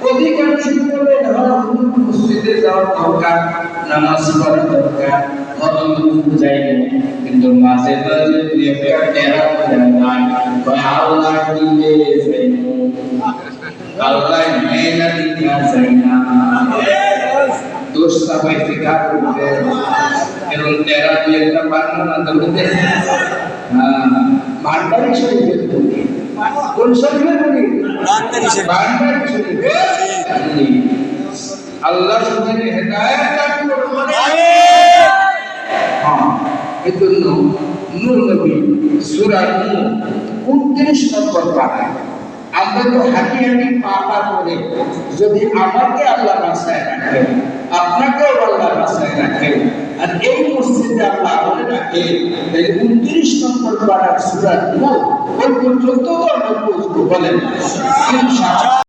অধিকাংশ মসজিদে যাওয়া দরকার, নামাজ পড়া দরকার, কিন্তু মাঝে মাঝে একটা টেরা আল্লাহ দিলে আল্লাহ মেনা দিনা চাই না দোষ সাবাইতে কাজ করতে এবং টেরা দিয়ে একটা বানানো দরকার। বান্দারি শরীফের বলি, কোন শরীফের বলি? বান্দারি শরীফ। আল্লাহ সুবহানাহু হেদায়েত দান করুন। এজন্য নূর নবী সূরা নূর 29 নম্বর পারা। আমরা তো হাঁটি পা করে যদি আমাকে আল্লাহ বাঁচায় রাখেন, আপনাকেও আল্লাহ বাঁচায় রাখেন, আর এই মসজিদে আল্লাহ বলে রাখে, এই 29 নম্বর পারা সূরা নূর ওই পর্যন্ত আমরা বুঝবো বলেন ইনশাআল্লাহ।